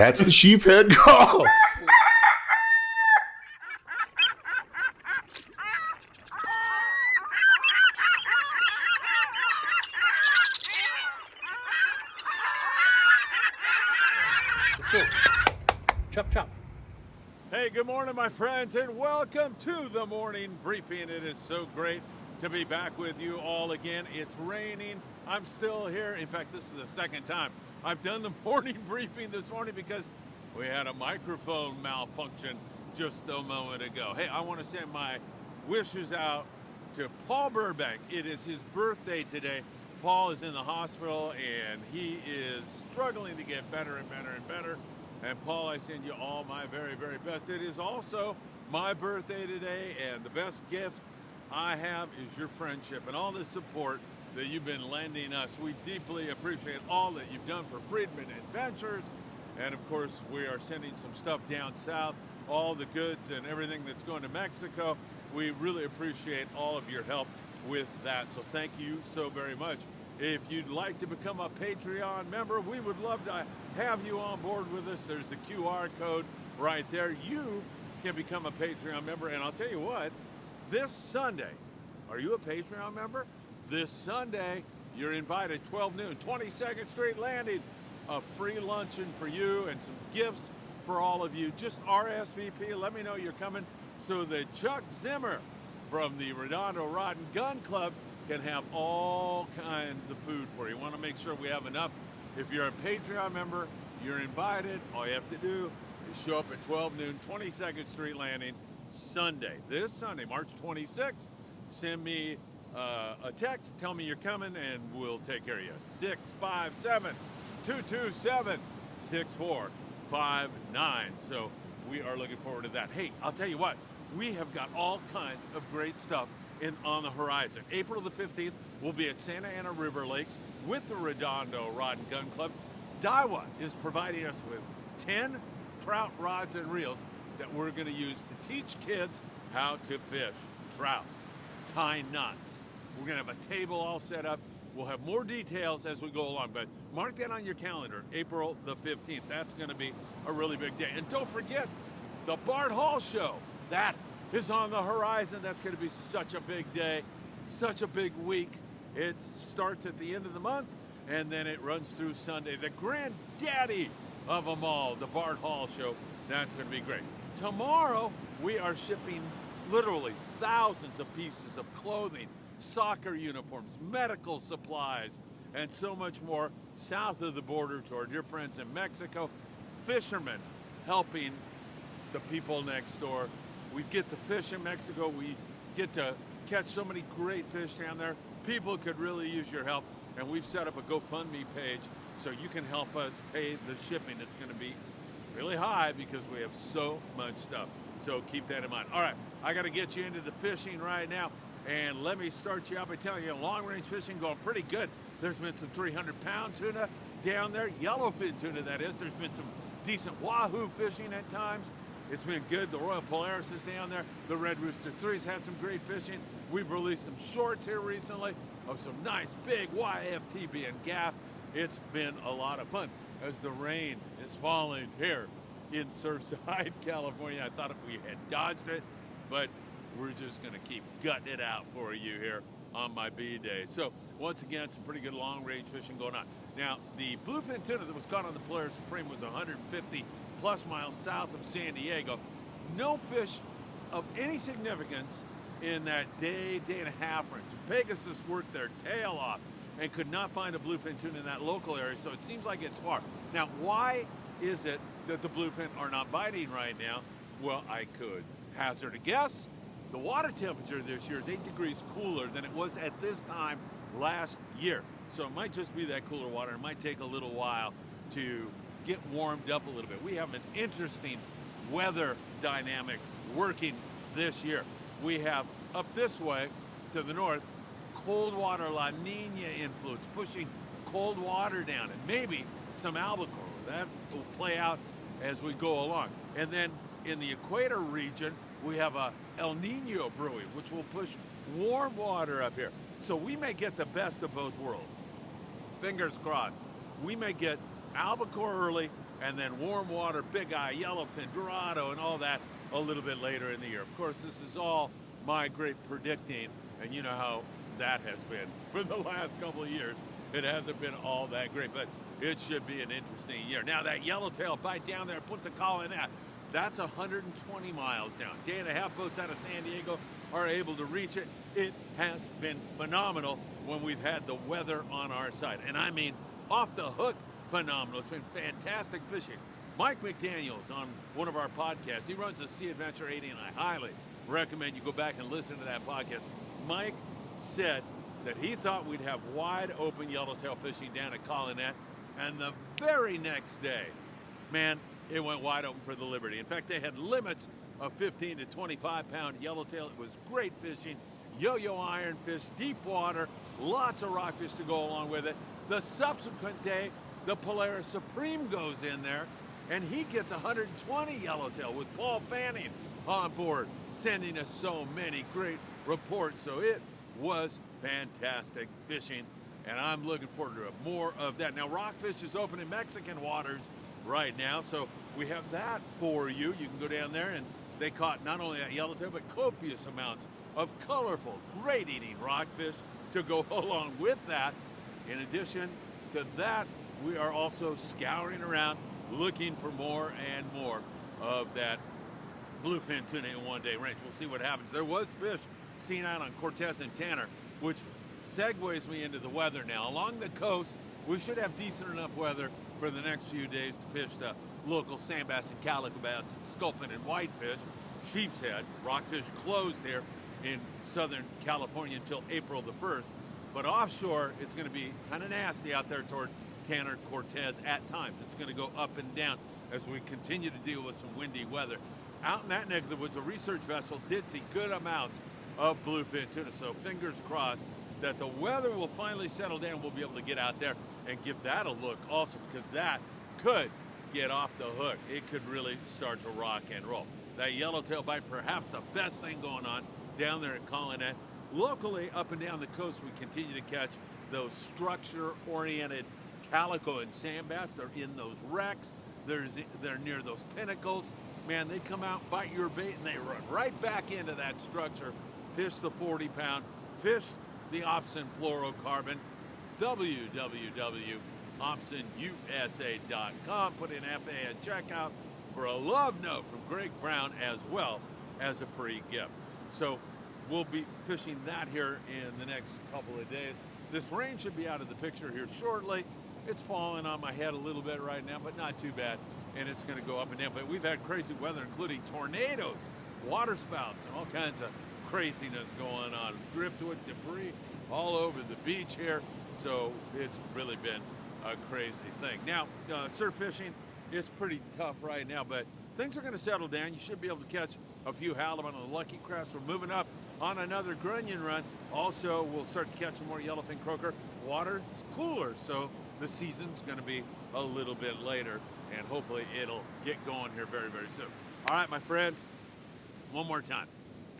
That's the sheephead call. Let's go. Chop, chop. Hey, good morning, my friends, and welcome to the morning briefing. It is so great to be back with you all again. It's raining. I'm still here. In fact, this is the second time I've done the morning briefing this morning because we had a microphone malfunction just a moment ago. Hey, I want to send my wishes out to Paul Burbank. It is his birthday today. Paul is in the hospital and he is struggling to get better and better and better. And Paul, I send you all my very, very best. It is also my birthday today, and the best gift I have is your friendship and all the support that you've been lending us. We deeply appreciate all that you've done for Friedman Adventures. And of course, we are sending some stuff down south, all the goods and everything that's going to Mexico. We really appreciate all of your help with that. So thank you so very much. If you'd like to become a Patreon member, we would love to have you on board with us. There's the QR code right there. You can become a Patreon member. And I'll tell you what, this Sunday, are you a Patreon member? This Sunday, you're invited, 12 noon, 22nd Street Landing, a free luncheon for you and some gifts for all of you. Just RSVP, let me know you're coming so that Chuck Zimmer from the Redondo Rod and Gun Club can have all kinds of food for you. Want to make sure we have enough. If you're a Patreon member, you're invited. All you have to do is show up at 12 noon, 22nd Street Landing, Sunday. This Sunday, March 26th. Send me a text. Tell me you're coming, and we'll take care of you. 657-227-6459. So we are looking forward to that. Hey, I'll tell you what. We have got all kinds of great stuff on the horizon. April the 15th, we'll be at Santa Ana River Lakes with the Redondo Rod and Gun Club. Daiwa is providing us with 10 trout rods and reels that we're going to use to teach kids how to fish trout, tie knots. We're going to have a table all set up. We'll have more details as we go along, but mark that on your calendar, April the 15th. That's going to be a really big day. And don't forget the Bart Hall Show. That is on the horizon. That's going to be such a big day, such a big week. It starts at the end of the month, and then it runs through Sunday. The granddaddy of them all, the Bart Hall Show. That's going to be great. Tomorrow, we are shipping literally thousands of pieces of clothing, soccer uniforms, medical supplies, and so much more south of the border to our dear friends in Mexico. Fishermen helping the people next door. We get to fish in Mexico. We get to catch so many great fish down there. People could really use your help. And we've set up a GoFundMe page so you can help us pay the shipping. It's going to be really high because we have so much stuff. So keep that in mind. All right, I got to get you into the fishing right now. And let me start you out by telling you long-range fishing going pretty good. There's been some 300-pound tuna down there, yellowfin tuna that is. There's been some decent wahoo fishing at times. It's been good. The Royal Polaris is down there. The Red Rooster 3's had some great fishing. We've released some shorts here recently of some nice big YFTB and gaff. It's been a lot of fun as the rain is falling here in Surfside, California. I thought if we had dodged it, but we're just going to keep gutting it out for you here on my B-Day. So once again, some pretty good long-range fishing going on. Now, the bluefin tuna that was caught on the Polaris Supreme was 150 plus miles south of San Diego. No fish of any significance in that day and a half range. Pegasus worked their tail off and could not find a bluefin tuna in that local area, so it seems like it's far. Now, why is it that the bluefin are not biting right now? Well, I could hazard a guess. The water temperature this year is 8 degrees cooler than it was at this time last year. So it might just be that cooler water. It might take a little while to get warmed up a little bit. We have an interesting weather dynamic working this year. We have up this way to the north, cold water La Nina influence, pushing cold water down, and maybe some albacore. That will play out as we go along. And then in the equator region, we have a El Nino brewing, which will push warm water up here. So we may get the best of both worlds. Fingers crossed. We may get albacore early and then warm water, big eye, yellowfin, dorado, and all that a little bit later in the year. Of course, this is all my great predicting, and you know how that has been for the last couple of years. It hasn't been all that great, but it should be an interesting year. Now that yellowtail bite down there at Punta Colorado, that's 120 miles down. Day and a half boats out of San Diego are able to reach it. It has been phenomenal when we've had the weather on our side. And I mean, off the hook, phenomenal. It's been fantastic fishing. Mike McDaniels on one of our podcasts, he runs the Sea Adventure 80, and I highly recommend you go back and listen to that podcast. Mike said that he thought we'd have wide open yellowtail fishing down at Collinet, and the very next day, man, it went wide open for the Liberty. In fact, they had limits of 15 to 25 pound yellowtail. It was great fishing, yo-yo ironfish, deep water, lots of rockfish to go along with it. The subsequent day, the Polaris Supreme goes in there, and he gets 120 yellowtail with Paul Fanning on board, sending us so many great reports. So it was fantastic fishing, and I'm looking forward to more of that. Now, rockfish is open in Mexican waters right now, so we have that for you. You can go down there, and they caught not only that yellowtail, but copious amounts of colorful, great-eating rockfish to go along with that. In addition to that, we are also scouring around looking for more and more of that bluefin tuna in one-day range. We'll see what happens. There was fish seen out on Cortez and Tanner, which segues me into the weather now. Along the coast, we should have decent enough weather for the next few days to fish the local sand bass and calico bass, sculpin and whitefish, sheep's head. Rockfish closed here in Southern California until April the 1st. But offshore, it's going to be kind of nasty out there toward Tanner, Cortez at times. It's going to go up and down as we continue to deal with some windy weather. Out in that neck of the woods, a research vessel did see good amounts of bluefin tuna. So fingers crossed that the weather will finally settle down. We'll be able to get out there and give that a look also, because that could get off the hook. It could really start to rock and roll. That yellowtail bite, perhaps the best thing going on down there at Collinet. Locally, up and down the coast, we continue to catch those structure-oriented calico and sand bass. They're in those wrecks. They're near those pinnacles. Man, they come out, bite your bait, and they run right back into that structure. Fish the 40-pound, fish the Opsin fluorocarbon. www.opsinusa.com. Put in FA at checkout for a love note from Greg Brown, as well as a free gift. So we'll be fishing that here in the next couple of days. This rain should be out of the picture here shortly. It's falling on my head a little bit right now, but not too bad. And it's going to go up and down. But we've had crazy weather, including tornadoes, water spouts, and all kinds of craziness going on. Driftwood, debris all over the beach here. So it's really been a crazy thing. Now, surf fishing is pretty tough right now, but things are going to settle down. You should be able to catch a few halibut on the Lucky Crafts. We're moving up on another grunion run. Also, we'll start to catch some more yellowfin croaker. Water's cooler, so the season's going to be a little bit later, and hopefully it'll get going here very, very soon. All right, my friends, one more time.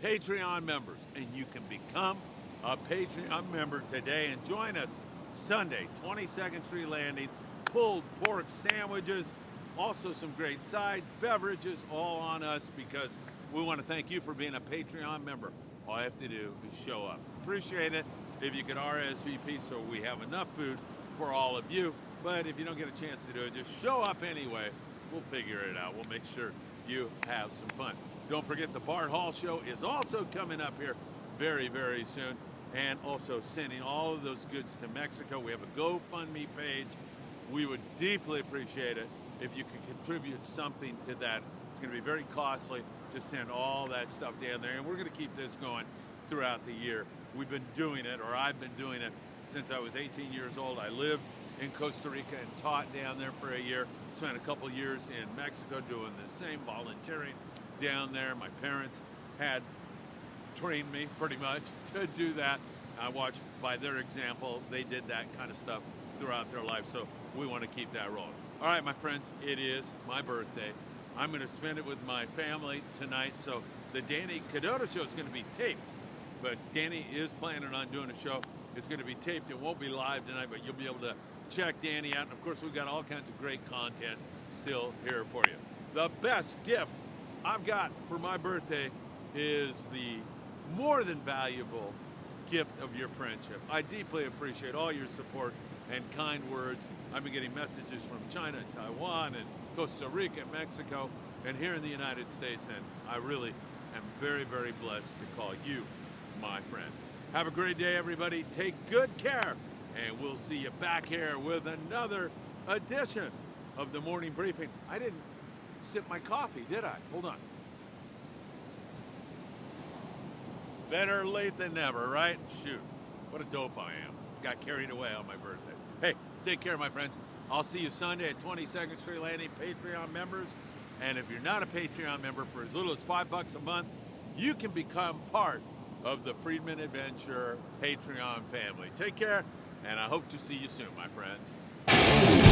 Patreon members, and you can become a Patreon member today and join us Sunday, 22nd Street Landing, pulled pork sandwiches, also some great sides, beverages, all on us, because we want to thank you for being a Patreon member. All you have to do is show up. Appreciate it if you could RSVP so we have enough food for all of you. But if you don't get a chance to do it, just show up anyway. We'll figure it out. We'll make sure you have some fun. Don't forget the Bart Hall Show is also coming up here very, very soon. And also sending all of those goods to Mexico. We have a GoFundMe page. We would deeply appreciate it if you could contribute something to that. It's going to be very costly to send all that stuff down there. And we're going to keep this going throughout the year. We've been doing it, or I've been doing it, since I was 18 years old. I lived in Costa Rica and taught down there for a year. Spent a couple years in Mexico doing the same, volunteering down there. My parents had trained me pretty much to do that. I watched by their example. They did that kind of stuff throughout their life, so we want to keep that rolling. All right, my friends, it is my birthday. I'm going to spend it with my family tonight, so the Danny Cadota show is going to be taped, but Danny is planning on doing a show It's going to be taped. It won't be live tonight, but you'll be able to check Danny out. And of course, we've got all kinds of great content still here for you. The best gift I've got for my birthday is the more than valuable gift of your friendship. I deeply appreciate all your support and kind words. I've been getting messages from China, Taiwan, and Costa Rica, Mexico, and here in the United States, and I really am very, very blessed to call you my friend. Have a great day, everybody. Take good care, and we'll see you back here with another edition of the morning briefing. I didn't sip my coffee, did I? Hold on. Better late than never, right? Shoot, what a dope I am. Got carried away on my birthday. Hey, take care, my friends. I'll see you Sunday at 22nd Street Landing, Patreon members. And if you're not a Patreon member, for as little as $5 a month, you can become part of the Friedman Adventure Patreon family. Take care, and I hope to see you soon, my friends.